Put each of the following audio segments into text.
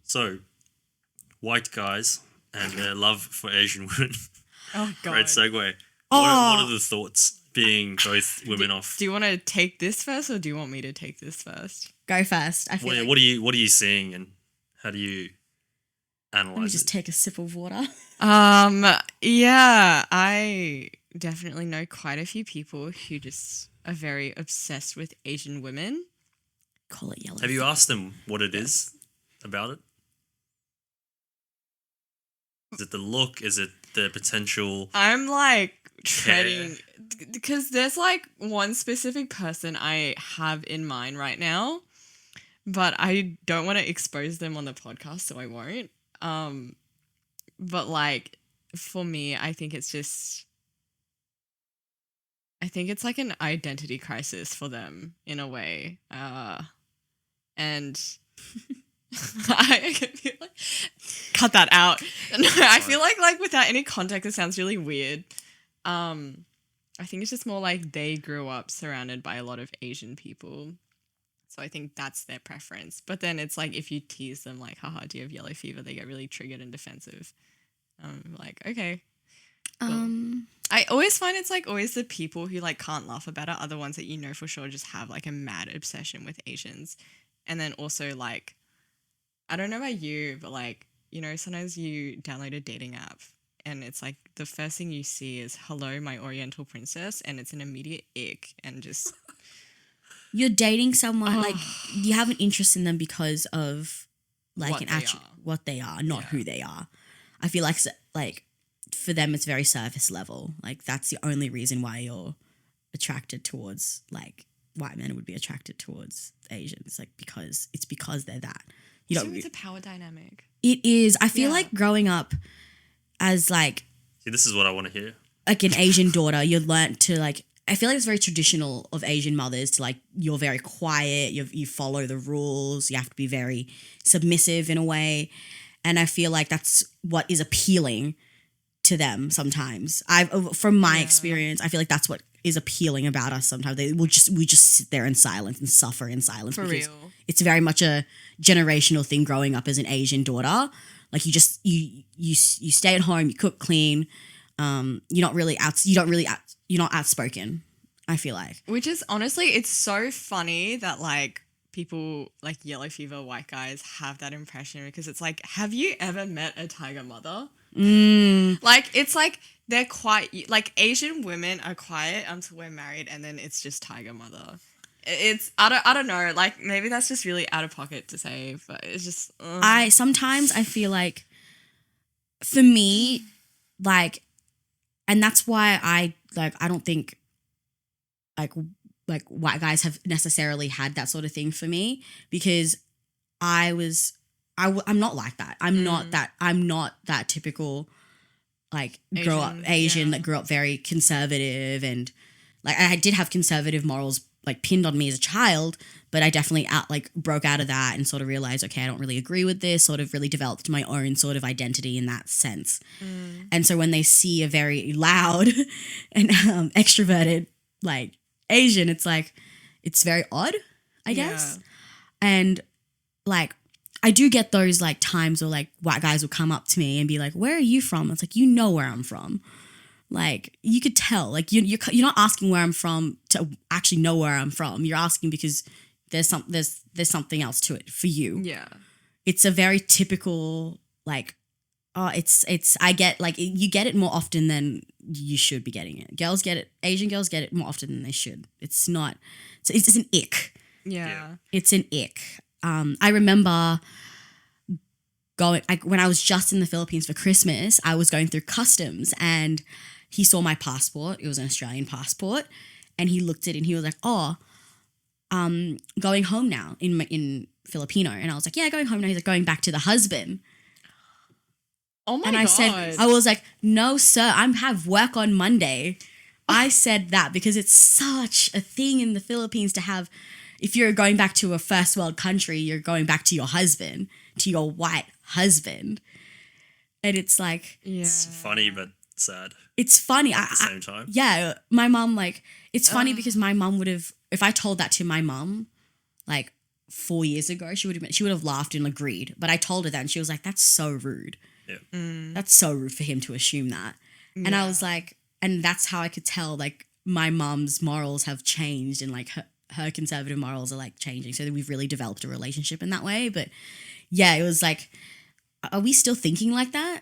So, white guys and their love for Asian women. Oh, God. Great segue. What are the thoughts, being both women off? Do you want to take this first or do you want me to take this first? Go first. I feel like... What are you seeing and how do you analyze Let me just take a sip of water. Yeah, I definitely know quite a few people who just are very obsessed with Asian women. Call it yellow. Have you asked them what it is about it? Is it the look? Is it the potential? I'm like treading because there's like one specific person I have in mind right now, but I don't want to expose them on the podcast, so I won't. But like for me, I think it's like an identity crisis for them in a way. And I feel like cut that out. No, I feel like without any context, it sounds really weird. I think it's just more like they grew up surrounded by a lot of Asian people. So I think that's their preference. But then it's like if you tease them like, haha, do you have yellow fever? They get really triggered and defensive. Like, okay. Well, I always find it's like always the people who like can't laugh about it are the ones that you know for sure just have like a mad obsession with Asians. And then also like, I don't know about you, but like, you know, sometimes you download a dating app and it's like the first thing you see is hello, my Oriental princess. And it's an immediate ick and just... You're dating someone, like you have an interest in them because of like what they are, not who they are. I feel like for them it's very surface level. Like that's the only reason why you're attracted towards like white men would be attracted towards Asians, like because they're that. So it's a power dynamic. It is. I feel like growing up as like... See, this is what I want to hear. Like an Asian daughter, you learnt to like... I feel like it's very traditional of Asian mothers to like, you're very quiet, you follow the rules, you have to be very submissive in a way. And I feel like that's what is appealing to them sometimes. From my experience, I feel like that's what is appealing about us sometimes. We just sit there in silence and suffer in silence. For because real. It's very much a generational thing growing up as an Asian daughter. Like you stay at home, you cook clean, you're not outspoken, I feel like. Which is honestly, it's so funny that like people like yellow fever white guys have that impression because it's like, have you ever met a tiger mother? Like it's like they're quiet, like Asian women are quiet until we're married and then it's just tiger mother. It's I don't know, like maybe that's just really out of pocket to say, but it's just sometimes I feel like for me, like, and that's why I don't think like white guys have necessarily had that sort of thing for me because I'm not like that. I'm not that typical like grow up Asian that grew up very conservative, and like I did have conservative morals like pinned on me as a child, but I definitely broke out of that and sort of realized, okay, I don't really agree with this, sort of really developed my own sort of identity in that sense. And so when they see a very loud and extroverted like Asian, it's like, it's very odd, I guess. And like, I do get those like times where like white guys will come up to me and be like, where are you from? It's like, you know where I'm from. Like you could tell, like you're not asking where I'm from to actually know where I'm from. You're asking because there's something else to it for you. Yeah, it's a very typical like, I get like you get it more often than you should be getting it. Girls get it. Asian girls get it more often than they should. It's not. So it's an ick. Yeah, it's an ick. I remember when I was just in the Philippines for Christmas, I was going through customs and he saw my passport. It was an Australian passport. And he looked at it and he was like, going home now in Filipino. And I was like, yeah, going home now. He's like, going back to the husband. Oh my God. And I was like, no, sir, I have work on Monday. I said that because it's such a thing in the Philippines to have, if you're going back to a first world country, you're going back to your husband, to your white husband. And it's like... Yeah. It's funny, but sad. It's funny. At the same time. Yeah. My mom, like... It's funny because my mom would have... If I told that to my mom, like, 4 years ago, she would have laughed and agreed. But I told her that, and she was like, "That's so rude. That's so rude for him to assume that." And I was like, and that's how I could tell, like, my mom's morals have changed, and like her conservative morals are like changing. So we've really developed a relationship in that way. But yeah, it was like, are we still thinking like that?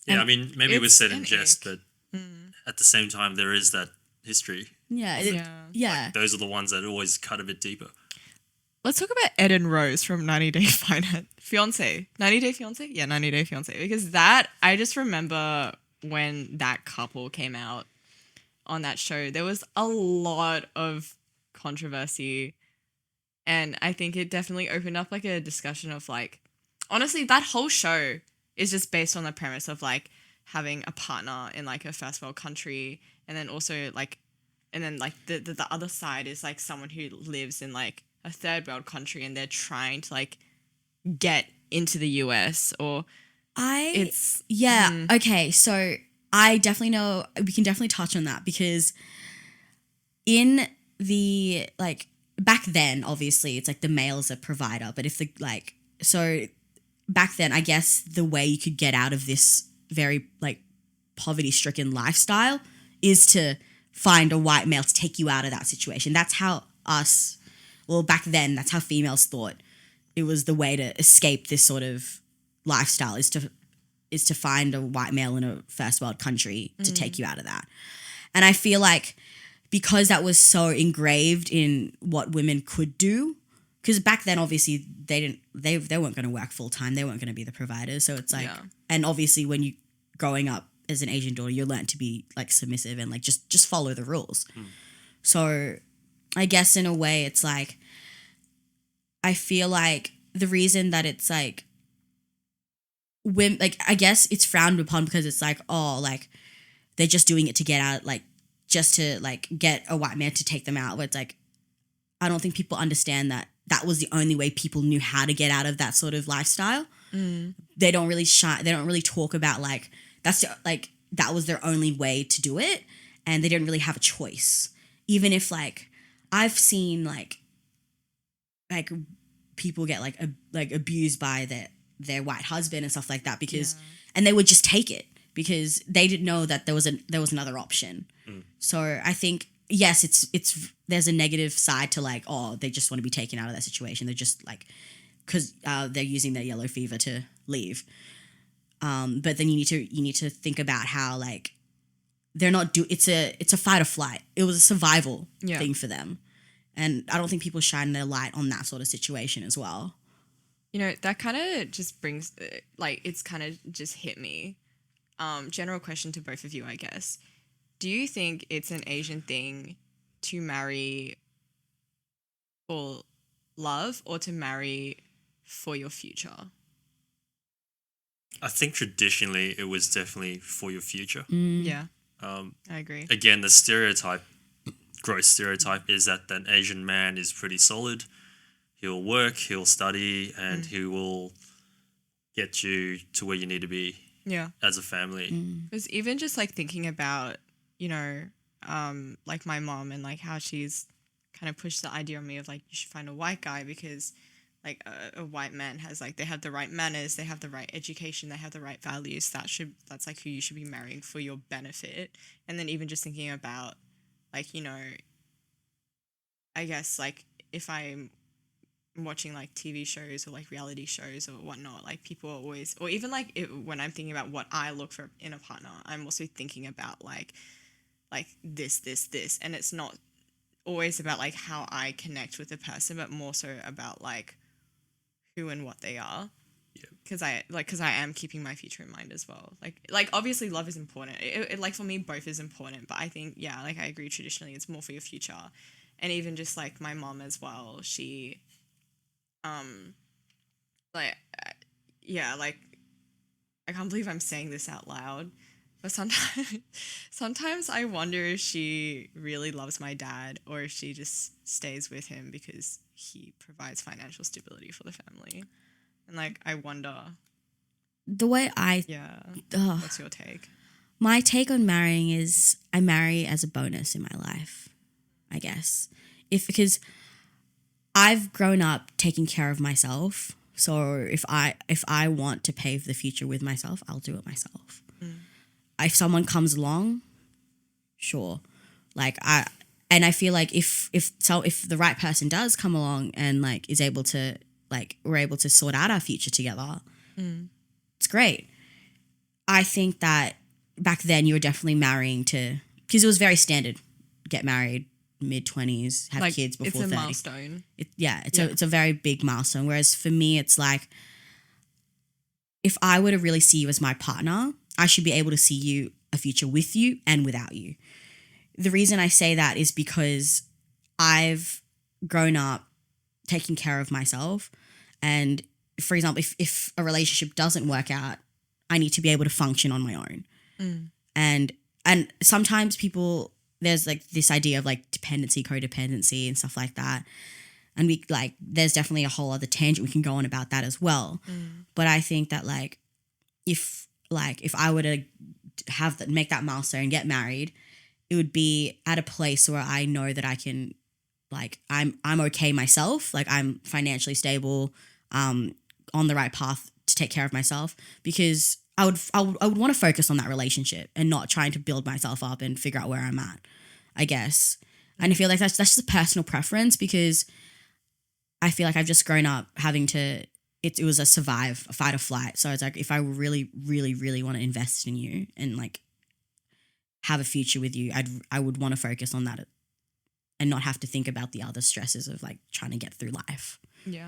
Yeah, And I mean, maybe it was said in an jest, ick. but at the same time, there is that history. Yeah, Yeah. Those are the ones that always cut a bit deeper. Let's talk about Ed and Rose from 90 Day Fiancé. 90 Day Fiancé? Yeah, 90 Day Fiancé. Because that, I just remember when that couple came out on that show, there was a lot of controversy. And I think it definitely opened up like a discussion of like, honestly, that whole show is just based on the premise of like having a partner in like a first world country. And then also like, and then like the other side is like someone who lives in like a third world country and they're trying to like get into the US or okay, so I definitely know, we can definitely touch on that, because in the like back then, obviously it's like the male's a provider, but if the like, so back then I guess the way you could get out of this very like poverty stricken lifestyle is to find a white male to take you out of that situation. That's how back then, that's how females thought it was the way to escape this sort of lifestyle, is to find a white male in a first world country to take you out of that. And I feel like because that was so engraved in what women could do, because back then obviously they weren't going to work full time, they weren't going to be the providers. So it's like, and obviously when you growing up as an Asian daughter, you're learned to be like submissive and like just follow the rules. So I guess in a way it's like, I feel like the reason that it's like women, like I guess it's frowned upon because it's like, oh, like they're just doing it to get out, like just to like get a white man to take them out. But it's like, I don't think people understand that that was the only way people knew how to get out of that sort of lifestyle. They don't really talk about like like that was their only way to do it, and they didn't really have a choice. Even if like I've seen like people get like abused by their white husband and stuff like that, because and they would just take it because they didn't know that there was another option. So I think yes, it's there's a negative side to like, oh, they just want to be taken out of that situation. They're just like, because they're using their yellow fever to leave. But then you need to think about how like they're not it's a fight or flight. It was a survival thing for them. And I don't think people shine their light on that sort of situation as well. You know, that kind of just brings, like, it's kind of just hit me. General question to both of you, I guess. Do you think it's an Asian thing to marry for love or to marry for your future? I think traditionally it was definitely for your future. Yeah, I agree. Again, the gross stereotype is that an Asian man is pretty solid. He'll work, he'll study, and he will get you to where you need to be as a family. Because even just like thinking about, you know, like my mom and like how she's kind of pushed the idea on me of like, you should find a white guy because like a white man has like, they have the right manners, they have the right education, they have the right values. That's like who you should be marrying for your benefit. And then even just thinking about like, you know, I guess like if I'm watching like TV shows or like reality shows or whatnot, like people are always, or even like when I'm thinking about what I look for in a partner, I'm also thinking about like this, and it's not always about like how I connect with a person, but more so about like who and what they are. Because I am keeping my future in mind as well. Like obviously love is important. It like for me both is important, but I think like I agree traditionally it's more for your future. And even just like my mom as well, she like I can't believe I'm saying this out loud, but sometimes I wonder if she really loves my dad or if she just stays with him because he provides financial stability for the family. And like I wonder, the way what's your take? My take on marrying is I marry as a bonus in my life, I guess. Because I've grown up taking care of myself. So if I want to pave the future with myself, I'll do it myself. If someone comes along, sure. Like I feel like if the right person does come along and like is able to, like, we're able to sort out our future together, it's great. I think that back then you were definitely marrying to, because it was very standard, get married, mid-20s, have Like, kids before it's a 30. milestone. It's a very big milestone. Whereas for me, it's like, if I were to really see you as my partner, I should be able to see you a future with you and without you. The reason I say that is because I've grown up taking care of myself. And for example, if a relationship doesn't work out, I need to be able to function on my own. And sometimes people, there's like this idea of like dependency, codependency and stuff like that. And we like, there's definitely a whole other tangent we can go on about that as well. But I think that like, if I were to make that milestone, get married, it would be at a place where I know that I can, like, I'm okay myself. Like, I'm financially stable, on the right path to take care of myself, because I would want to focus on that relationship and not trying to build myself up and figure out where I'm at, I guess. And I feel like that's just a personal preference, because I feel like I've just grown up having to, it was a fight or flight. So it's like, if I really, really, really want to invest in you and like have a future with you, I would want to focus on that and not have to think about the other stresses of like trying to get through life. Yeah.